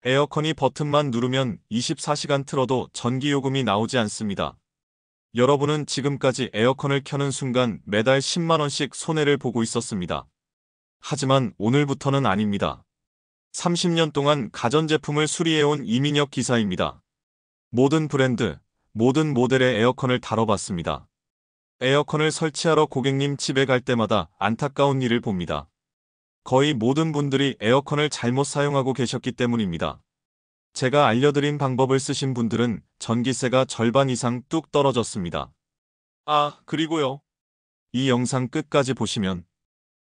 에어컨이 버튼만 누르면 24시간 틀어도 전기요금이 나오지 않습니다. 여러분은 지금까지 에어컨을 켜는 순간 매달 10만원씩 손해를 보고 있었습니다. 하지만 오늘부터는 아닙니다. 30년 동안 가전제품을 수리해온 이민혁 기사입니다. 모든 브랜드, 모든 모델의 에어컨을 다뤄봤습니다. 에어컨을 설치하러 고객님 집에 갈 때마다 안타까운 일을 봅니다. 거의 모든 분들이 에어컨을 잘못 사용하고 계셨기 때문입니다. 제가 알려드린 방법을 쓰신 분들은 전기세가 절반 이상 뚝 떨어졌습니다. 아, 그리고요. 이 영상 끝까지 보시면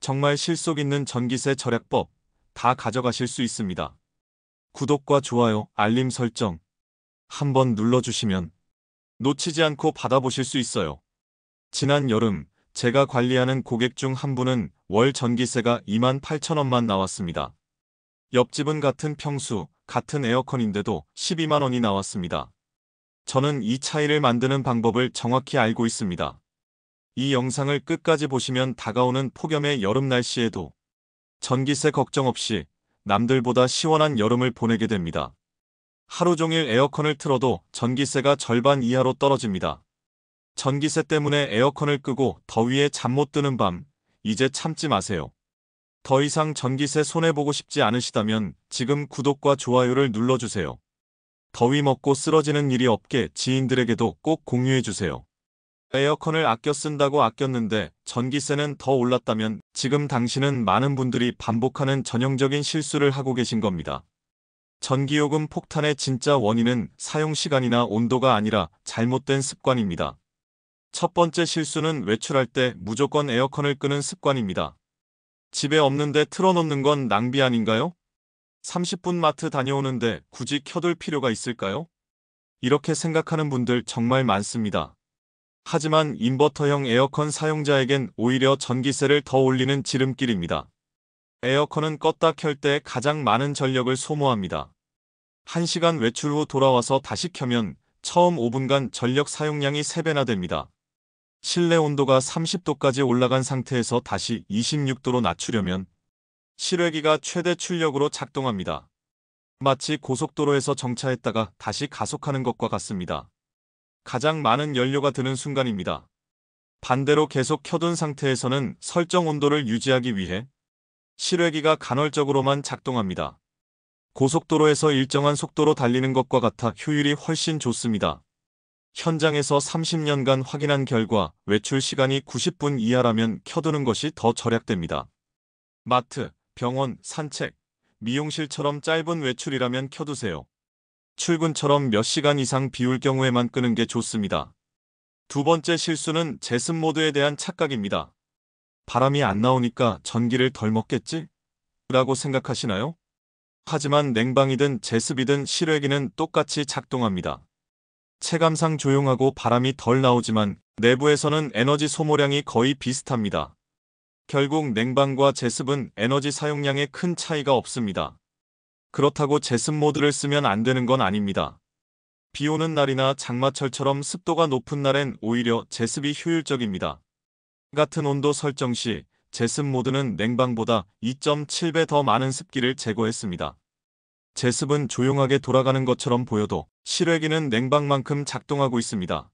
정말 실속 있는 전기세 절약법 다 가져가실 수 있습니다. 구독과 좋아요, 알림 설정 한번 눌러주시면 놓치지 않고 받아보실 수 있어요. 지난 여름 제가 관리하는 고객 중 한 분은 월 전기세가 28,000원만 나왔습니다. 옆집은 같은 평수, 같은 에어컨인데도 12만원이 나왔습니다. 저는 이 차이를 만드는 방법을 정확히 알고 있습니다. 이 영상을 끝까지 보시면 다가오는 폭염의 여름 날씨에도 전기세 걱정 없이 남들보다 시원한 여름을 보내게 됩니다. 하루 종일 에어컨을 틀어도 전기세가 절반 이하로 떨어집니다. 전기세 때문에 에어컨을 끄고 더위에 잠 못 드는 밤, 이제 참지 마세요. 더 이상 전기세 손해보고 싶지 않으시다면 지금 구독과 좋아요를 눌러주세요. 더위 먹고 쓰러지는 일이 없게 지인들에게도 꼭 공유해주세요. 에어컨을 아껴 쓴다고 아꼈는데 전기세는 더 올랐다면 지금 당신은 많은 분들이 반복하는 전형적인 실수를 하고 계신 겁니다. 전기요금 폭탄의 진짜 원인은 사용시간이나 온도가 아니라 잘못된 습관입니다. 첫 번째 실수는 외출할 때 무조건 에어컨을 끄는 습관입니다. 집에 없는데 틀어놓는 건 낭비 아닌가요? 30분 마트 다녀오는데 굳이 켜둘 필요가 있을까요? 이렇게 생각하는 분들 정말 많습니다. 하지만 인버터형 에어컨 사용자에겐 오히려 전기세를 더 올리는 지름길입니다. 에어컨은 껐다 켤 때 가장 많은 전력을 소모합니다. 1시간 외출 후 돌아와서 다시 켜면 처음 5분간 전력 사용량이 3배나 됩니다. 실내 온도가 30도까지 올라간 상태에서 다시 26도로 낮추려면 실외기가 최대 출력으로 작동합니다. 마치 고속도로에서 정차했다가 다시 가속하는 것과 같습니다. 가장 많은 연료가 드는 순간입니다. 반대로 계속 켜둔 상태에서는 설정 온도를 유지하기 위해 실외기가 간헐적으로만 작동합니다. 고속도로에서 일정한 속도로 달리는 것과 같아 효율이 훨씬 좋습니다. 현장에서 30년간 확인한 결과 외출 시간이 90분 이하라면 켜두는 것이 더 절약됩니다. 마트, 병원, 산책, 미용실처럼 짧은 외출이라면 켜두세요. 출근처럼 몇 시간 이상 비울 경우에만 끄는 게 좋습니다. 두 번째 실수는 제습 모드에 대한 착각입니다. 바람이 안 나오니까 전기를 덜 먹겠지? 라고 생각하시나요? 하지만 냉방이든 제습이든 실외기는 똑같이 작동합니다. 체감상 조용하고 바람이 덜 나오지만 내부에서는 에너지 소모량이 거의 비슷합니다. 결국 냉방과 제습은 에너지 사용량에 큰 차이가 없습니다. 그렇다고 제습 모드를 쓰면 안 되는 건 아닙니다. 비 오는 날이나 장마철처럼 습도가 높은 날엔 오히려 제습이 효율적입니다. 같은 온도 설정 시 제습 모드는 냉방보다 2.7배 더 많은 습기를 제거했습니다. 제습은 조용하게 돌아가는 것처럼 보여도 실외기는 냉방만큼 작동하고 있습니다.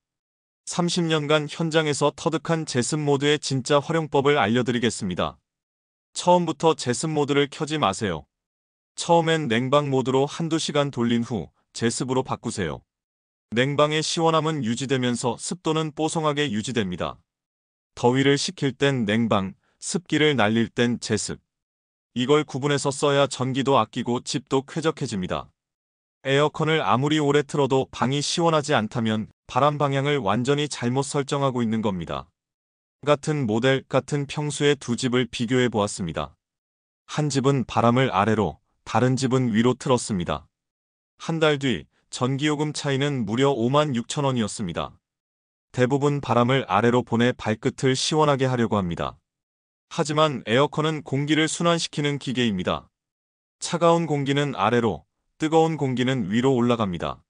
30년간 현장에서 터득한 제습 모드의 진짜 활용법을 알려드리겠습니다. 처음부터 제습 모드를 켜지 마세요. 처음엔 냉방 모드로 한두 시간 돌린 후 제습으로 바꾸세요. 냉방의 시원함은 유지되면서 습도는 뽀송하게 유지됩니다. 더위를 식힐 땐 냉방, 습기를 날릴 땐 제습. 이걸 구분해서 써야 전기도 아끼고 집도 쾌적해집니다. 에어컨을 아무리 오래 틀어도 방이 시원하지 않다면 바람 방향을 완전히 잘못 설정하고 있는 겁니다. 같은 모델, 같은 평수의 두 집을 비교해 보았습니다. 한 집은 바람을 아래로, 다른 집은 위로 틀었습니다. 한 달 뒤 전기요금 차이는 무려 56,000원이었습니다. 대부분 바람을 아래로 보내 발끝을 시원하게 하려고 합니다. 하지만 에어컨은 공기를 순환시키는 기계입니다. 차가운 공기는 아래로, 뜨거운 공기는 위로 올라갑니다.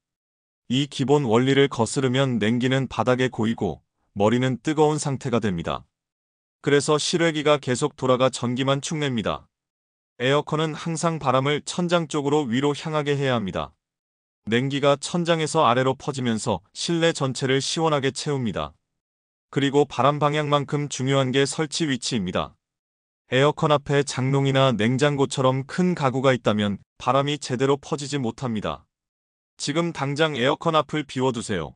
이 기본 원리를 거스르면 냉기는 바닥에 고이고 머리는 뜨거운 상태가 됩니다. 그래서 실외기가 계속 돌아가 전기만 축냅니다. 에어컨은 항상 바람을 천장 쪽으로 위로 향하게 해야 합니다. 냉기가 천장에서 아래로 퍼지면서 실내 전체를 시원하게 채웁니다. 그리고 바람 방향만큼 중요한 게 설치 위치입니다. 에어컨 앞에 장롱이나 냉장고처럼 큰 가구가 있다면 바람이 제대로 퍼지지 못합니다. 지금 당장 에어컨 앞을 비워두세요.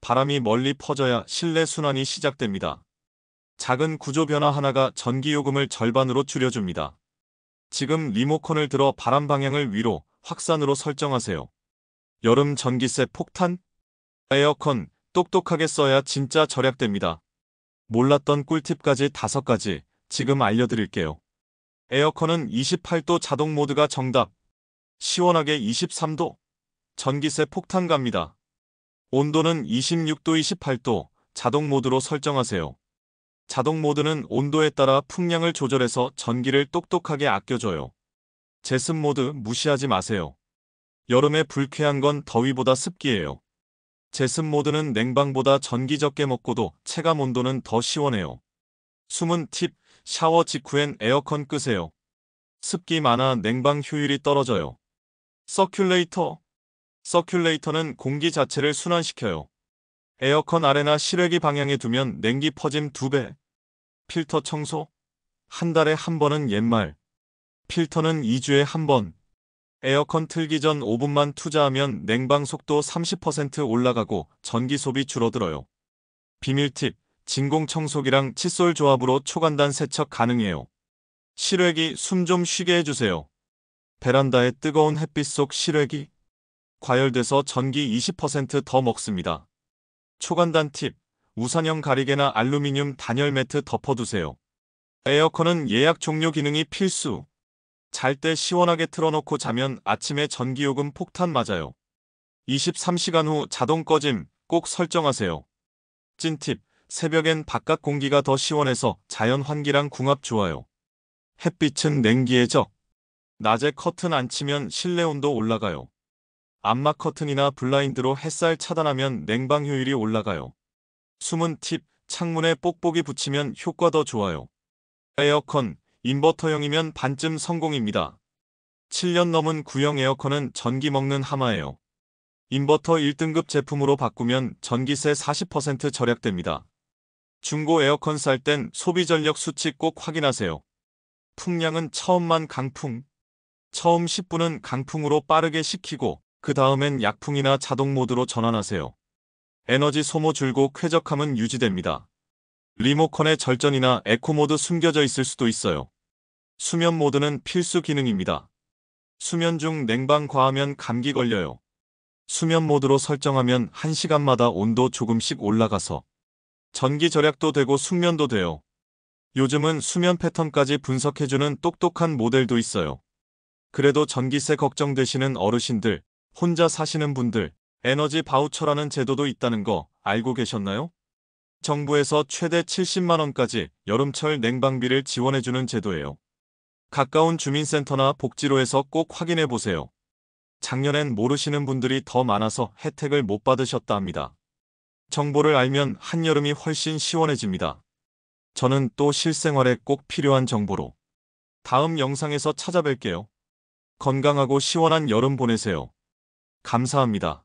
바람이 멀리 퍼져야 실내 순환이 시작됩니다. 작은 구조 변화 하나가 전기요금을 절반으로 줄여줍니다. 지금 리모컨을 들어 바람 방향을 위로, 확산으로 설정하세요. 여름 전기세 폭탄? 에어컨 똑똑하게 써야 진짜 절약됩니다. 몰랐던 꿀팁까지 5가지 지금 알려드릴게요. 에어컨은 28도 자동 모드가 정답. 시원하게 23도. 전기세 폭탄 갑니다. 온도는 26도, 28도 자동 모드로 설정하세요. 자동 모드는 온도에 따라 풍량을 조절해서 전기를 똑똑하게 아껴줘요. 제습 모드 무시하지 마세요. 여름에 불쾌한 건 더위보다 습기예요. 제습 모드는 냉방보다 전기 적게 먹고도 체감 온도는 더 시원해요. 숨은 팁, 샤워 직후엔 에어컨 끄세요. 습기 많아 냉방 효율이 떨어져요. 서큘레이터. 서큘레이터는 공기 자체를 순환시켜요. 에어컨 아래나 실외기 방향에 두면 냉기 퍼짐 2배. 필터 청소. 한 달에 한 번은 옛말. 필터는 2주에 한 번. 에어컨 틀기 전 5분만 투자하면 냉방 속도 30% 올라가고 전기 소비 줄어들어요. 비밀 팁. 진공 청소기랑 칫솔 조합으로 초간단 세척 가능해요. 실외기 숨 좀 쉬게 해주세요. 베란다의 뜨거운 햇빛 속 실외기. 과열돼서 전기 20% 더 먹습니다. 초간단 팁. 우산형 가리개나 알루미늄 단열 매트 덮어두세요. 에어컨은 예약 종료 기능이 필수. 잘 때 시원하게 틀어놓고 자면 아침에 전기요금 폭탄 맞아요. 23시간 후 자동 꺼짐 꼭 설정하세요. 찐팁. 새벽엔 바깥 공기가 더 시원해서 자연 환기랑 궁합 좋아요. 햇빛은 냉기의 적. 낮에 커튼 안 치면 실내 온도 올라가요. 암막 커튼이나 블라인드로 햇살 차단하면 냉방 효율이 올라가요. 숨은 팁. 창문에 뽁뽁이 붙이면 효과 더 좋아요. 에어컨, 인버터형이면 반쯤 성공입니다. 7년 넘은 구형 에어컨은 전기 먹는 하마예요. 인버터 1등급 제품으로 바꾸면 전기세 40% 절약됩니다. 중고 에어컨 살 땐 소비 전력 수치 꼭 확인하세요. 풍량은 처음만 강풍. 처음 10분은 강풍으로 빠르게 식히고 그 다음엔 약풍이나 자동 모드로 전환하세요. 에너지 소모 줄고 쾌적함은 유지됩니다. 리모컨에 절전이나 에코 모드 숨겨져 있을 수도 있어요. 수면 모드는 필수 기능입니다. 수면 중 냉방 과하면 감기 걸려요. 수면 모드로 설정하면 1시간마다 온도 조금씩 올라가서 전기 절약도 되고 숙면도 돼요. 요즘은 수면 패턴까지 분석해주는 똑똑한 모델도 있어요. 그래도 전기세 걱정되시는 어르신들, 혼자 사시는 분들, 에너지 바우처라는 제도도 있다는 거 알고 계셨나요? 정부에서 최대 70만 원까지 여름철 냉방비를 지원해주는 제도예요. 가까운 주민센터나 복지로에서 꼭 확인해 보세요. 작년엔 모르시는 분들이 더 많아서 혜택을 못 받으셨다 합니다. 정보를 알면 한여름이 훨씬 시원해집니다. 저는 또 실생활에 꼭 필요한 정보로 다음 영상에서 찾아뵐게요. 건강하고 시원한 여름 보내세요. 감사합니다.